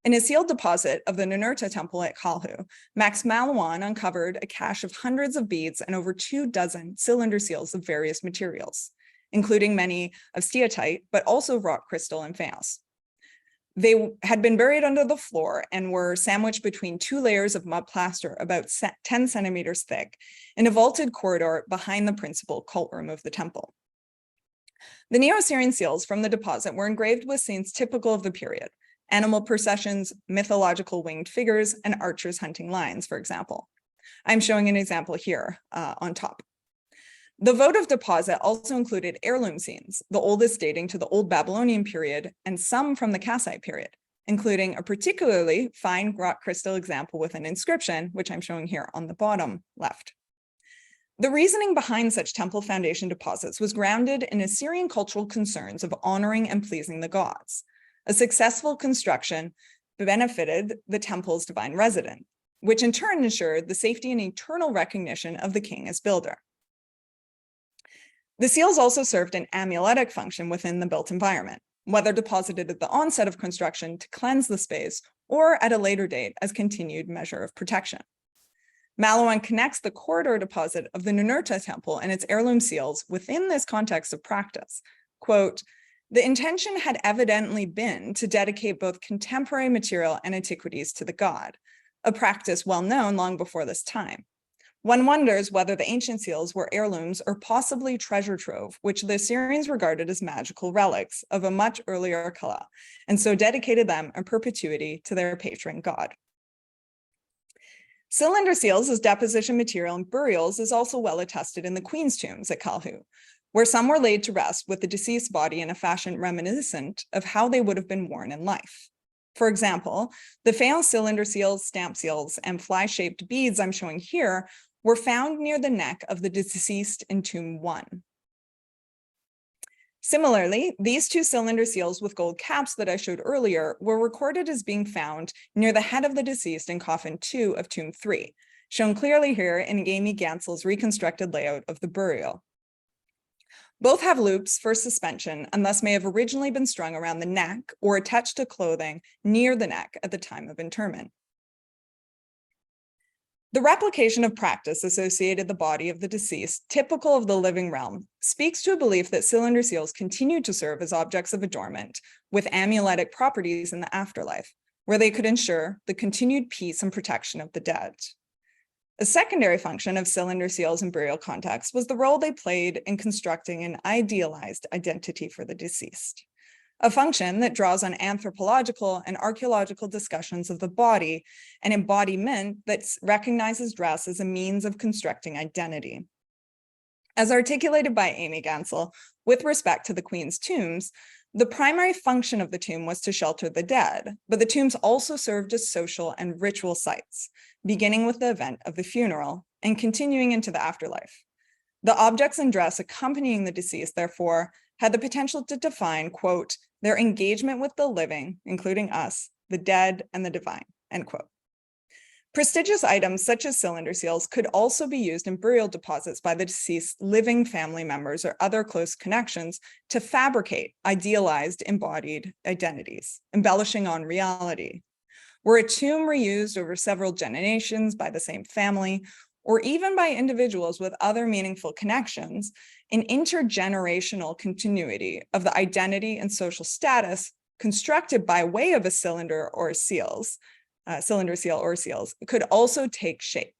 [SPEAKER 2] In a sealed deposit of the Ninurta temple at Kalhu, Max Malouin uncovered a cache of hundreds of beads and over 24 cylinder seals of various materials, including many of steatite, but also rock crystal and faience. They had been buried under the floor and were sandwiched between two layers of mud plaster about 10 centimeters thick in a vaulted corridor behind the principal cult room of the temple. The Neo-Assyrian seals from the deposit were engraved with scenes typical of the period, animal processions, mythological winged figures, and archers hunting lions, for example. I'm showing an example here on top. The votive deposit also included heirloom scenes, the oldest dating to the Old Babylonian period and some from the Kassite period, including a particularly fine rock crystal example with an inscription, which I'm showing here on the bottom left. The reasoning behind such temple foundation deposits was grounded in Assyrian cultural concerns of honoring and pleasing the gods. A successful construction benefited the temple's divine resident, which in turn ensured the safety and eternal recognition of the king as builder. The seals also served an amuletic function within the built environment, whether deposited at the onset of construction to cleanse the space or at a later date as continued measure of protection. Malouin connects the corridor deposit of the Ninurta temple and its heirloom seals within this context of practice. Quote, the intention had evidently been to dedicate both contemporary material and antiquities to the god, a practice well known long before this time. One wonders whether the ancient seals were heirlooms or possibly treasure trove, which the Assyrians regarded as magical relics of a much earlier Kala, and so dedicated them in perpetuity to their patron god. Cylinder seals as deposition material in burials is also well attested in the Queen's tombs at Calhu, where some were laid to rest with the deceased body in a fashion reminiscent of how they would have been worn in life. For example, the faience cylinder seals, stamp seals, and fly-shaped beads I'm showing here were found near the neck of the deceased in Tomb 1. Similarly, these two cylinder seals with gold caps that I showed earlier were recorded as being found near the head of the deceased in Coffin 2 of Tomb 3, shown clearly here in Amy Gansel's reconstructed layout of the burial. Both have loops for suspension and thus may have originally been strung around the neck or attached to clothing near the neck at the time of interment. The replication of practice associated the body of the deceased, typical of the living realm, speaks to a belief that cylinder seals continue to serve as objects of adornment with amuletic properties in the afterlife, where they could ensure the continued peace and protection of the dead. A secondary function of cylinder seals in burial context was the role they played in constructing an idealized identity for the deceased, a function that draws on anthropological and archaeological discussions of the body, an embodiment that recognizes dress as a means of constructing identity. As articulated by Amy Gansel, with respect to the Queen's tombs, the primary function of the tomb was to shelter the dead, but the tombs also served as social and ritual sites, beginning with the event of the funeral and continuing into the afterlife. The objects and dress accompanying the deceased, therefore, had the potential to define, quote, their engagement with the living, including us, the dead, and the divine, end quote. Prestigious items such as cylinder seals could also be used in burial deposits by the deceased's living family members or other close connections to fabricate idealized embodied identities, embellishing on reality. Were a tomb reused over several generations by the same family, or even by individuals with other meaningful connections, an intergenerational continuity of the identity and social status constructed by way of a cylinder seal or seals could also take shape.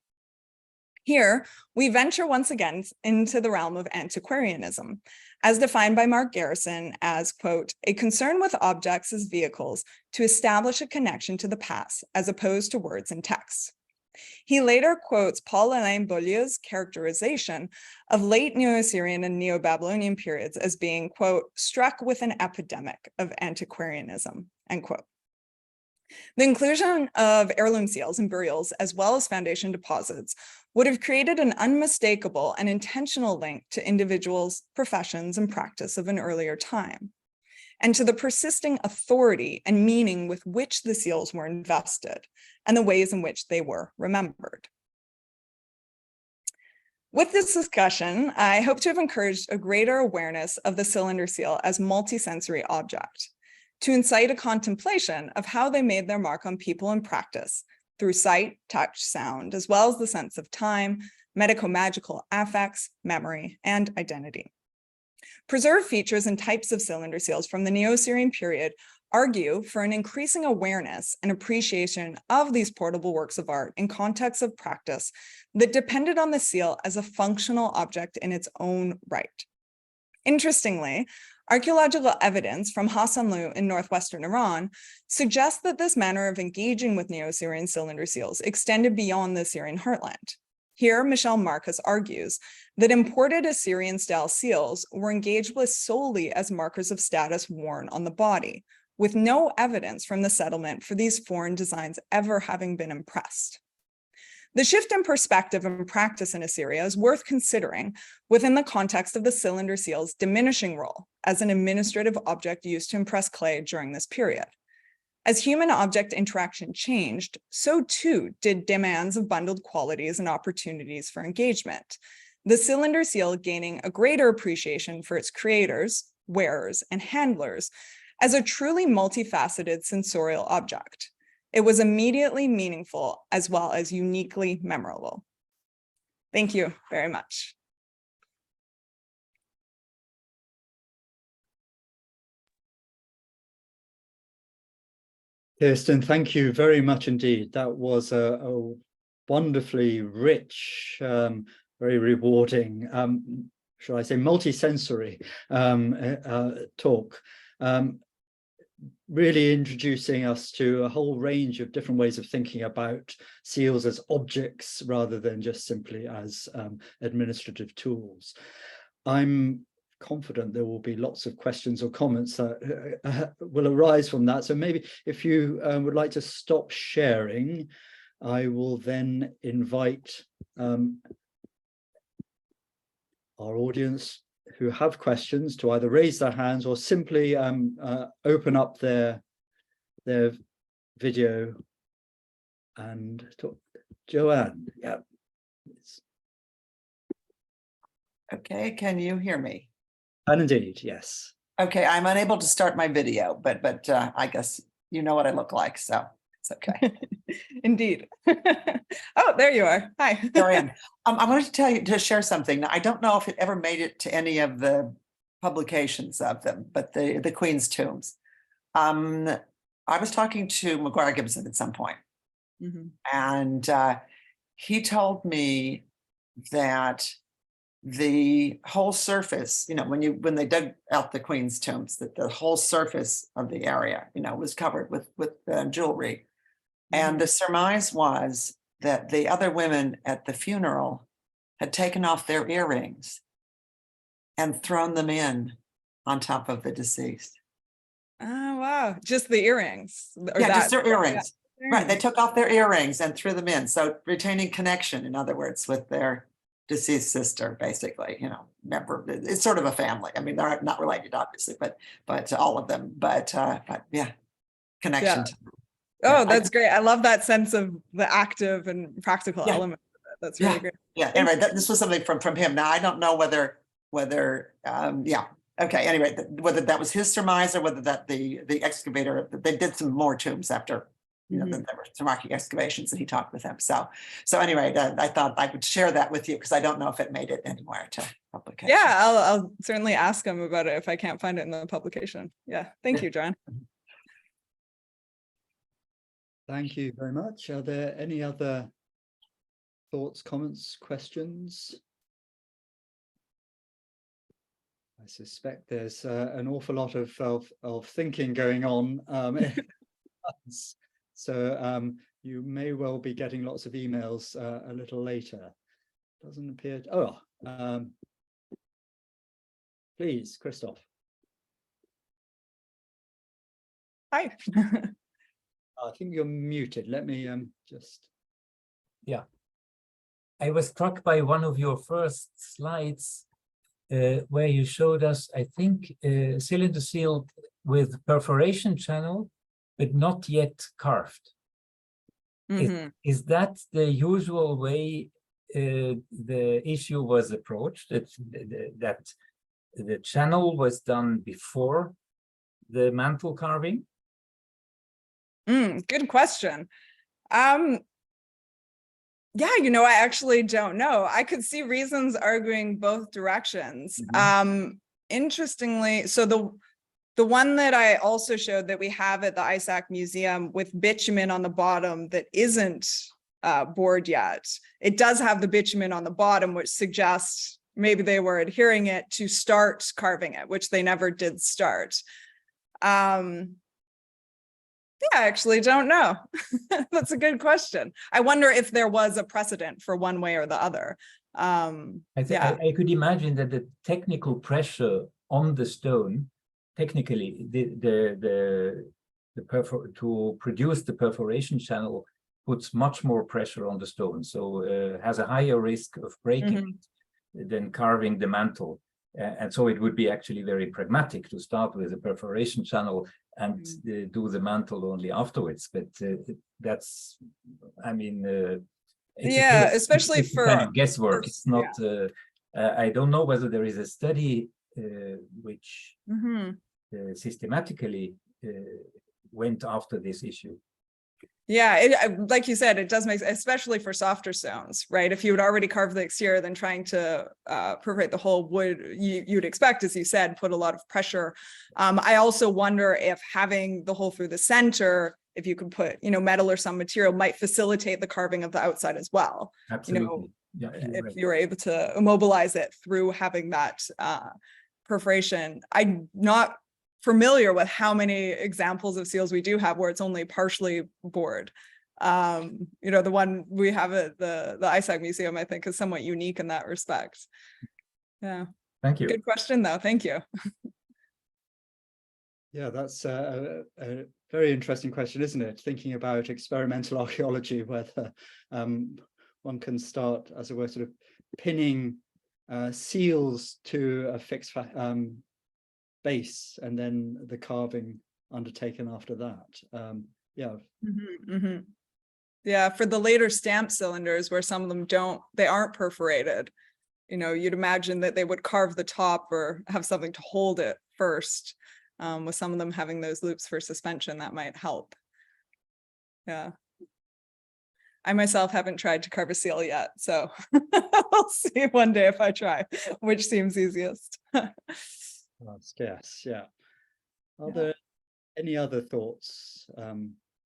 [SPEAKER 2] Here, we venture once again into the realm of antiquarianism, as defined by Mark Garrison as, quote, a concern with objects as vehicles to establish a connection to the past as opposed to words and texts. He later quotes Paul-Alain Beaulieu's characterization of late Neo-Assyrian and Neo-Babylonian periods as being, quote, struck with an epidemic of antiquarianism, end quote. The inclusion of heirloom seals in burials, as well as foundation deposits, would have created an unmistakable and intentional link to individuals, professions, and practice of an earlier time, and to the persisting authority and meaning with which the seals were invested, and the ways in which they were remembered. With this discussion, I hope to have encouraged a greater awareness of the cylinder seal as multisensory object, to incite a contemplation of how they made their mark on people in practice through sight, touch, sound, as well as the sense of time, medico-magical affects, memory, and identity. Preserved features and types of cylinder seals from the Neo-Assyrian period argue for an increasing awareness and appreciation of these portable works of art in contexts of practice that depended on the seal as a functional object in its own right. Interestingly, archaeological evidence from Hasanlu in northwestern Iran suggests that this manner of engaging with Neo-Assyrian cylinder seals extended beyond the Assyrian heartland. Here, Michelle Marcus argues that imported Assyrian-style seals were engaged with solely as markers of status worn on the body, with no evidence from the settlement for these foreign designs ever having been impressed. The shift in perspective and practice in Assyria is worth considering within the context of the cylinder seal's diminishing role as an administrative object used to impress clay during this period. As human-object interaction changed, so too did demands of bundled qualities and opportunities for engagement, the cylinder seal gaining a greater appreciation for its creators, wearers, and handlers as a truly multifaceted sensorial object. It was immediately meaningful as well as uniquely memorable. Thank you very much.
[SPEAKER 1] Kiersten, thank you very much indeed. That was a wonderfully rich, very rewarding, shall I say, multisensory talk. really introducing us to a whole range of different ways of thinking about seals as objects rather than just simply as administrative tools. I'm confident there will be lots of questions or comments that will arise from that. So maybe if you would like to stop sharing, I will then invite our audience who have questions to either raise their hands or simply open up their video and talk. Joanne, yeah.
[SPEAKER 3] Okay, can you hear me?
[SPEAKER 1] And indeed, yes.
[SPEAKER 3] Okay, I'm unable to start my video, but I guess you know what I look like, so it's okay.
[SPEAKER 2] Indeed. Oh, there you are. Hi.
[SPEAKER 3] There I am. I wanted to share something. Now, I don't know if it ever made it to any of the publications of them, but the Queen's tombs. I was talking to McGuire Gibson at some point, and he told me that the whole surface, when they dug out the Queen's tombs, that the whole surface of the area, was covered with jewelry. And the surmise was that the other women at the funeral had taken off their earrings and thrown them in on top of the deceased.
[SPEAKER 2] Oh, wow. Just the earrings.
[SPEAKER 3] Yeah, just their earrings.
[SPEAKER 2] Yeah.
[SPEAKER 3] Right. They took off their earrings and threw them in. So retaining connection, in other words, with their deceased sister, basically, member. It's sort of a family. I mean, they're not related, obviously, but all of them. But yeah, connection.
[SPEAKER 2] Yeah. Oh, that's great. I love that sense of the active and practical element of it. That's really great.
[SPEAKER 3] Yeah. Anyway, this was something from him. Now I don't know whether yeah. Okay. Anyway, whether that was his surmise or whether that the excavator, they did some more tombs after. There were some excavations and he talked with them. So anyway, I thought I would share that with you because I don't know if it made it anywhere to publication.
[SPEAKER 2] Yeah, I'll certainly ask him about it if I can't find it in the publication. Yeah, thank you, John.
[SPEAKER 1] Thank you very much. Are there any other thoughts, comments, questions? I suspect there's an awful lot of thinking going on. So you may well be getting lots of emails a little later. Doesn't appear. Please, Christoph.
[SPEAKER 2] Hi.
[SPEAKER 1] I think you're muted. Let me just.
[SPEAKER 4] Yeah. I was struck by one of your first slides where you showed us, I think, cylinder seal with perforation channel, but not yet carved. Is that the usual way the issue was approached, that the channel was done before the mantle carving?
[SPEAKER 2] Good question. Yeah, I actually don't know. I could see reasons arguing both directions. Interestingly, so the one that I also showed that we have at the ISAC Museum with bitumen on the bottom that isn't bored yet, it does have the bitumen on the bottom, which suggests maybe they were adhering it to start carving it, which they never did start. Yeah, I actually don't know. That's a good question. I wonder if there was a precedent for one way or the other.
[SPEAKER 4] I could imagine that the technical pressure on the stone, technically, to produce the perforation channel puts much more pressure on the stone, so has a higher risk of breaking than carving the mantle. And so it would be actually very pragmatic to start with a perforation channel and do the mantle only afterwards. But that's, I mean,
[SPEAKER 2] especially for
[SPEAKER 4] kind of guesswork. It's not. I don't know whether there is a study which systematically went after this issue.
[SPEAKER 2] Yeah, like you said, it does make, especially for softer stones, right? If you would already carve the exterior, then trying to perforate the whole would, you'd expect, as you said, put a lot of pressure. I also wonder if having the hole through the center, if you could put, metal or some material, might facilitate the carving of the outside as well.
[SPEAKER 4] Absolutely.
[SPEAKER 2] If you were able to immobilize it through having that perforation. I'm not familiar with how many examples of seals we do have where it's only partially bored. The one we have at the ISAC Museum, I think, is somewhat unique in that respect. Yeah.
[SPEAKER 5] Thank you.
[SPEAKER 2] Good question, though. Thank you.
[SPEAKER 1] Yeah, that's a very interesting question, isn't it? Thinking about experimental archaeology, whether one can start, as it were, sort of pinning seals to a fixed base and then the carving undertaken after that. Yeah.
[SPEAKER 2] Yeah, for the later stamp cylinders where some of them they aren't perforated, you'd imagine that they would carve the top or have something to hold it first. With some of them having those loops for suspension, that might help. Yeah. I myself haven't tried to carve a seal yet, so I'll see one day if I try, which seems easiest.
[SPEAKER 1] Yes, yeah. Are there any other thoughts,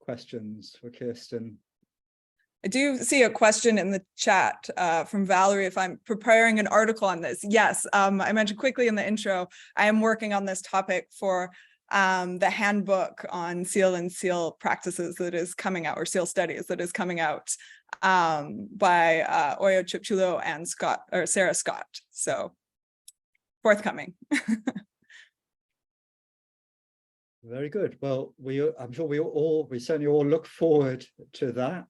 [SPEAKER 1] questions for Kiersten?
[SPEAKER 2] I do see a question in the chat from Valerie, if I'm preparing an article on this. Yes, I mentioned quickly in the intro, I am working on this topic for the handbook on seal and seal practices that is coming out, or seal studies that is coming out by Oyo Chipchulo and Sarah Scott. So forthcoming.
[SPEAKER 1] Very good. Well, I'm sure we certainly all look forward to that.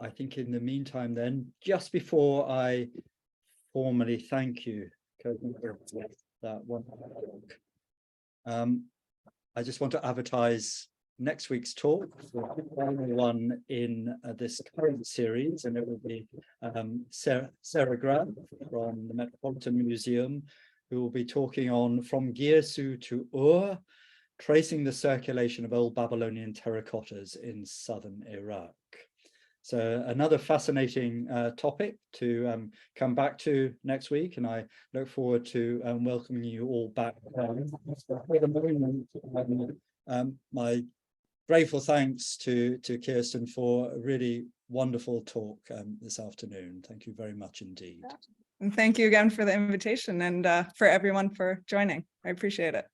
[SPEAKER 1] I think in the meantime, then, just before I formally thank you, that one, I just want to advertise next week's talk, the final one in this current series, and it will be Sarah Grant from the Metropolitan Museum, who will be talking on From Gyesu to Ur, tracing the circulation of old Babylonian terracottas in southern Iraq. So another fascinating topic to come back to next week, and I look forward to welcoming you all back. For the moment, my grateful thanks to Kiersten for a really wonderful talk this afternoon. Thank you very much indeed.
[SPEAKER 2] And thank you again for the invitation, and for everyone for joining. I appreciate it.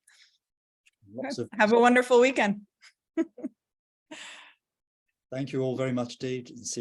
[SPEAKER 2] Have a wonderful weekend.
[SPEAKER 1] Thank you all very much indeed. And see